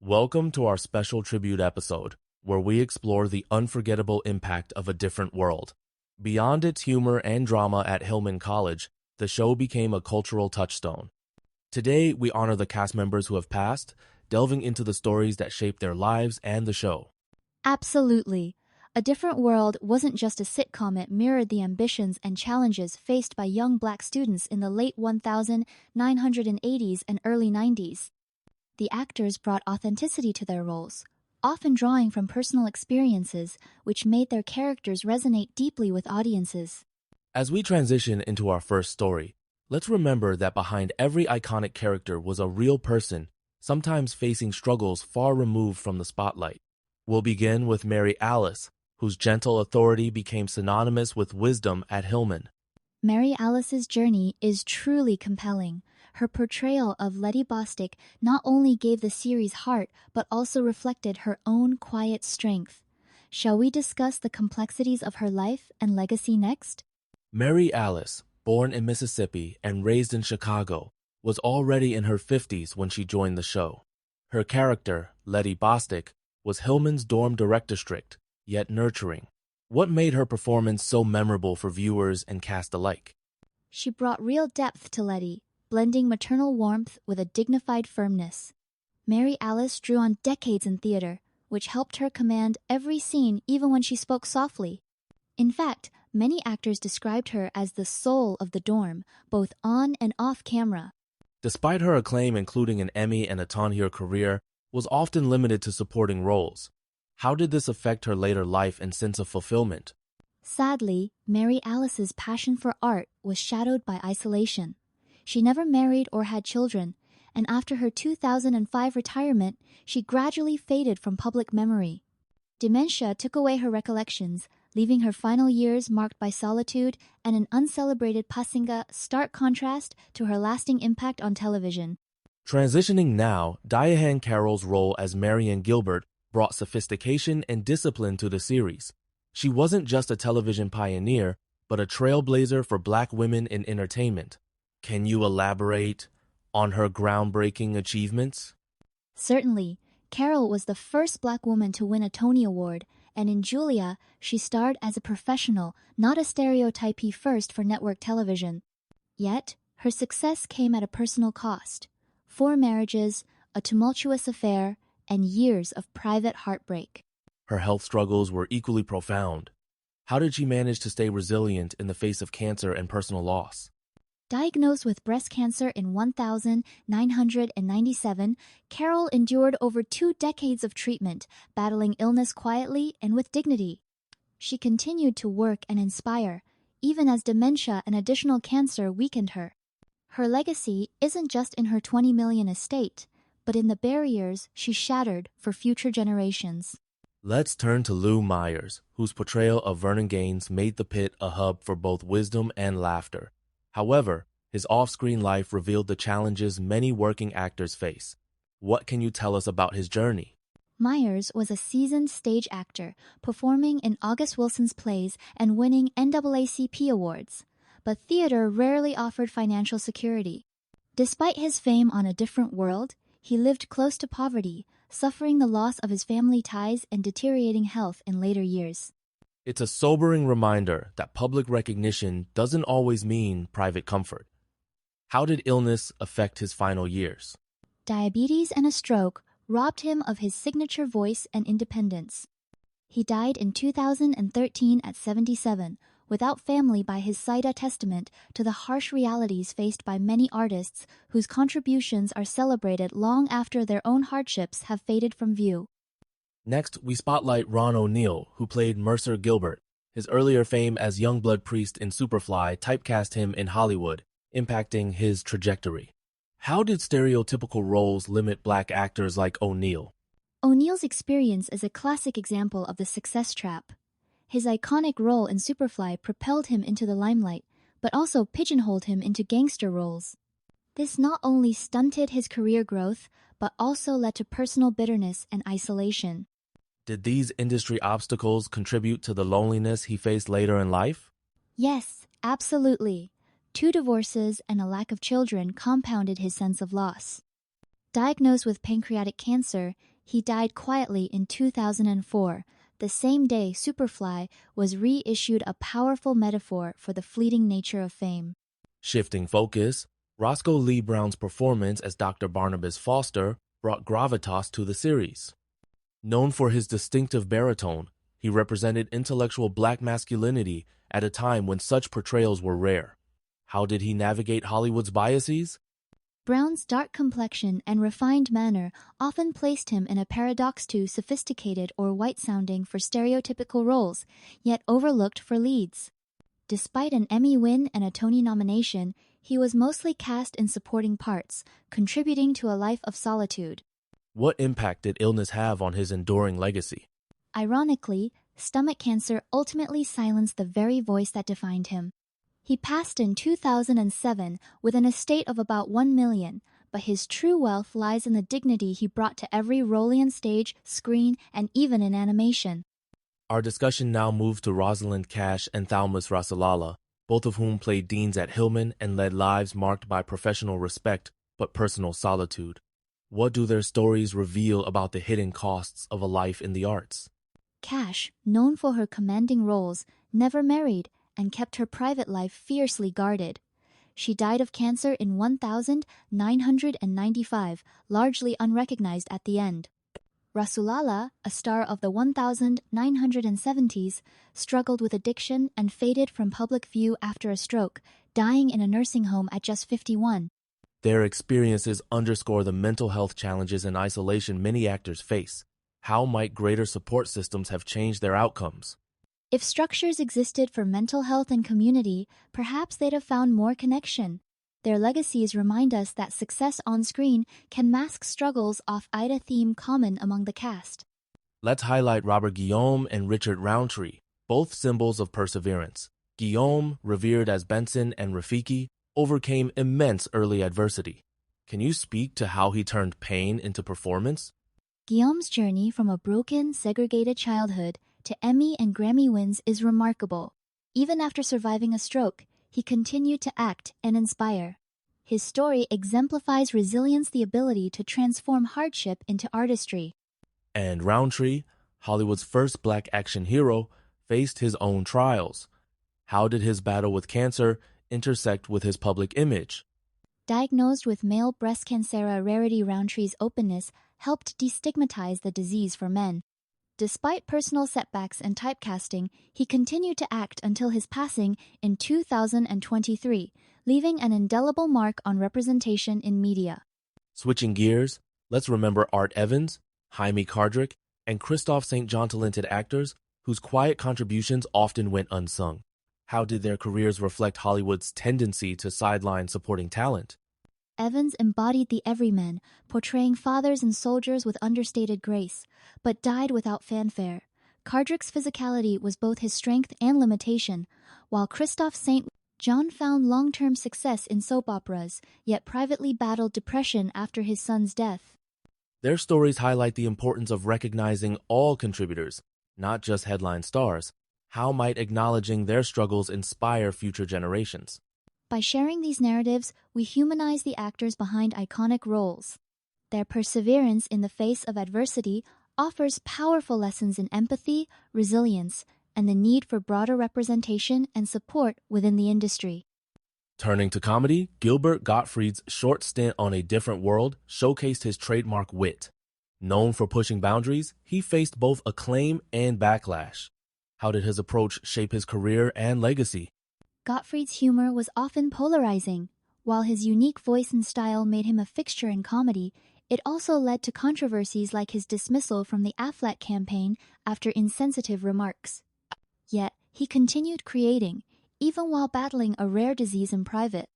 Welcome to our special tribute episode, where we explore the unforgettable impact of A Different World. Beyond its humor and drama at Hillman College, the show became a cultural touchstone. Today, we honor the cast members who have passed, delving into the stories that shaped their lives and the show. Absolutely. A Different World wasn't just a sitcom, it mirrored the ambitions and challenges faced by young black students in the late 1980s and early 90s. The actors brought authenticity to their roles, often drawing from personal experiences, which made their characters resonate deeply with audiences. As we transition into our first story, let's remember that behind every iconic character was a real person, sometimes facing struggles far removed from the spotlight. We'll begin with Mary Alice, whose gentle authority became synonymous with wisdom at Hillman. Mary Alice's journey is truly compelling. Her portrayal of Letty Bostick not only gave the series heart, but also reflected her own quiet strength. Shall we discuss the complexities of her life and legacy next? Mary Alice, born in Mississippi and raised in Chicago, was already in her 50s when she joined the show. Her character, Letty Bostick, was Hillman's dorm director-strict, yet nurturing. What made her performance so memorable for viewers and cast alike? She brought real depth to Letty, blending maternal warmth with a dignified firmness. Mary Alice drew on decades in theater, which helped her command every scene even when she spoke softly. In fact, many actors described her as the soul of the dorm, both on and off camera. Despite her acclaim, including an Emmy and a Tony, her career was often limited to supporting roles. How did this affect her later life and sense of fulfillment? Sadly, Mary Alice's passion for art was shadowed by isolation. She never married or had children, and after her 2005 retirement, she gradually faded from public memory. Dementia took away her recollections, leaving her final years marked by solitude and an uncelebrated pasinga, stark contrast to her lasting impact on television. Transitioning now, Diane Carroll's role as Marian Gilbert brought sophistication and discipline to the series. She wasn't just a television pioneer, but a trailblazer for Black women in entertainment. Can you elaborate on her groundbreaking achievements? Certainly. Carroll was the first Black woman to win a Tony Award, and in Julia, she starred as a professional, not a stereotypy first for network television. Yet, her success came at a personal cost. 4 marriages, a tumultuous affair, and years of private heartbreak. Her health struggles were equally profound. How did she manage to stay resilient in the face of cancer and personal loss? Diagnosed with breast cancer in 1997, Carroll endured over 2 decades of treatment, battling illness quietly and with dignity. She continued to work and inspire, even as dementia and additional cancer weakened her. Her legacy isn't just in her $20 million estate, but in the barriers she shattered for future generations. Let's turn to Lou Myers, whose portrayal of Vernon Gaines made the pit a hub for both wisdom and laughter. However, his off-screen life revealed the challenges many working actors face. What can you tell us about his journey? Myers was a seasoned stage actor, performing in August Wilson's plays and winning NAACP awards. But theater rarely offered financial security. Despite his fame on A Different World, he lived close to poverty, suffering the loss of his family ties and deteriorating health in later years. It's a sobering reminder that public recognition doesn't always mean private comfort. How did illness affect his final years? Diabetes and a stroke robbed him of his signature voice and independence. He died in 2013 at 77, without family, by his side, a testament to the harsh realities faced by many artists whose contributions are celebrated long after their own hardships have faded from view. Next, we spotlight Ron O'Neal, who played Mercer Gilbert. His earlier fame as Youngblood Priest in Superfly typecast him in Hollywood, impacting his trajectory. How did stereotypical roles limit Black actors like O'Neal? O'Neal's experience is a classic example of the success trap. His iconic role in Superfly propelled him into the limelight, but also pigeonholed him into gangster roles. This not only stunted his career growth, but also led to personal bitterness and isolation. Did these industry obstacles contribute to the loneliness he faced later in life? Yes, absolutely. 2 divorces and a lack of children compounded his sense of loss. Diagnosed with pancreatic cancer, He died quietly in 2004, the same day Superfly was reissued, a powerful metaphor for the fleeting nature of fame. Shifting focus, Roscoe Lee Brown's performance as Dr. Barnabas Foster brought gravitas to the series. Known for his distinctive baritone, he represented intellectual black masculinity at a time when such portrayals were rare. How did he navigate Hollywood's biases? Brown's dark complexion and refined manner often placed him in a paradox, too sophisticated or white-sounding for stereotypical roles, yet overlooked for leads. Despite an Emmy win and a Tony nomination, he was mostly cast in supporting parts, contributing to a life of solitude. What impact did illness have on his enduring legacy? Ironically, stomach cancer ultimately silenced the very voice that defined him. He passed in 2007 with an estate of about $1 million, but his true wealth lies in the dignity he brought to every role on stage, screen, and even in animation. Our discussion now moves to Rosalind Cash and Thalmus Rasulala, both of whom played deans at Hillman and led lives marked by professional respect but personal solitude. What do their stories reveal about the hidden costs of a life in the arts? Cash, known for her commanding roles, never married and kept her private life fiercely guarded. She died of cancer in 1995, largely unrecognized at the end. Rasulala, a star of the 1970s, struggled with addiction and faded from public view after a stroke, dying in a nursing home at just 51. Their experiences underscore the mental health challenges and isolation many actors face. How might greater support systems have changed their outcomes? If structures existed for mental health and community, perhaps they'd have found more connection. Their legacies remind us that success on screen can mask struggles off Ida theme common among the cast. Let's highlight Robert Guillaume and Richard Roundtree, both symbols of perseverance. Guillaume, revered as Benson and Rafiki, overcame immense early adversity. Can you speak to how he turned pain into performance? Guillaume's journey from a broken, segregated childhood to Emmy and Grammy wins is remarkable. Even after surviving a stroke, he continued to act and inspire. His story exemplifies resilience, the ability to transform hardship into artistry. And Roundtree, Hollywood's first black action hero, faced his own trials. How did his battle with cancer intersect with his public image? Diagnosed with male breast cancer, a rarity, Roundtree's openness helped destigmatize the disease for men. Despite personal setbacks and typecasting, he continued to act until his passing in 2023, leaving an indelible mark on representation in media. Switching gears, let's remember Art Evans, Jaime Cardrick, and Christophe St. John, talented actors whose quiet contributions often went unsung. How did their careers reflect Hollywood's tendency to sideline supporting talent? Evans embodied the everyman, portraying fathers and soldiers with understated grace, but died without fanfare. Cardrick's physicality was both his strength and limitation, while Christophe St. John found long-term success in soap operas, yet privately battled depression after his son's death. Their stories highlight the importance of recognizing all contributors, not just headline stars. How might acknowledging their struggles inspire future generations? By sharing these narratives, we humanize the actors behind iconic roles. Their perseverance in the face of adversity offers powerful lessons in empathy, resilience, and the need for broader representation and support within the industry. Turning to comedy, Gilbert Gottfried's short stint on A Different World showcased his trademark wit. Known for pushing boundaries, he faced both acclaim and backlash. How did his approach shape his career and legacy? Gottfried's humor was often polarizing. While his unique voice and style made him a fixture in comedy, it also led to controversies like his dismissal from the Affleck campaign after insensitive remarks. Yet, he continued creating, even while battling a rare disease in private.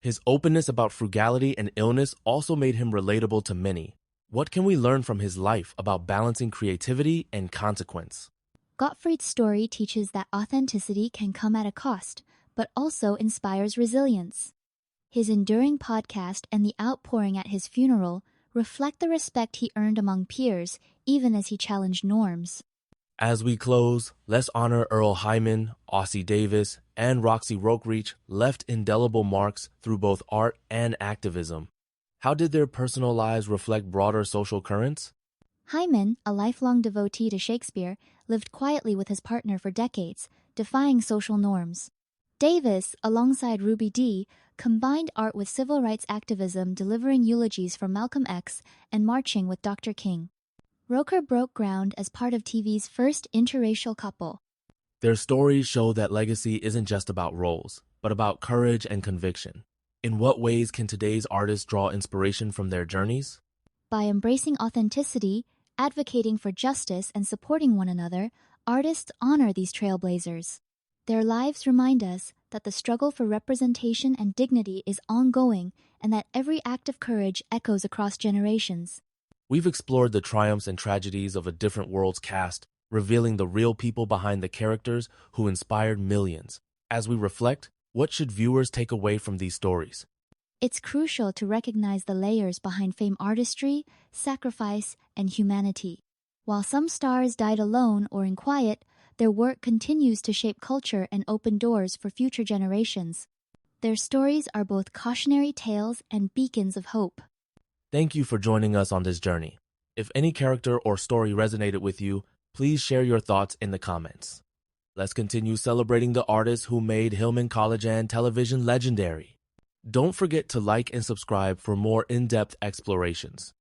His openness about frugality and illness also made him relatable to many. What can we learn from his life about balancing creativity and consequence? Gottfried's story teaches that authenticity can come at a cost, but also inspires resilience. His enduring podcast and the outpouring at his funeral reflect the respect he earned among peers, even as he challenged norms. As we close, let's honor Earl Hyman, Ossie Davis, and Roxy Rokereach, left indelible marks through both art and activism. How did their personal lives reflect broader social currents? Hyman, a lifelong devotee to Shakespeare, lived quietly with his partner for decades, defying social norms. Davis, alongside Ruby Dee, combined art with civil rights activism, delivering eulogies for Malcolm X and marching with Dr. King. Roker broke ground as part of TV's first interracial couple. Their stories show that legacy isn't just about roles, but about courage and conviction. In what ways can today's artists draw inspiration from their journeys? By embracing authenticity, advocating for justice, and supporting one another, artists honor these trailblazers. Their lives remind us that the struggle for representation and dignity is ongoing and that every act of courage echoes across generations. We've explored the triumphs and tragedies of A Different World's cast, revealing the real people behind the characters who inspired millions. As we reflect, what should viewers take away from these stories? It's crucial to recognize the layers behind fame artistry, sacrifice, and humanity. While some stars died alone or in quiet, their work continues to shape culture and open doors for future generations. Their stories are both cautionary tales and beacons of hope. Thank you for joining us on this journey. If any character or story resonated with you, please share your thoughts in the comments. Let's continue celebrating the artists who made Hillman College and television legendary. Don't forget to like and subscribe for more in-depth explorations.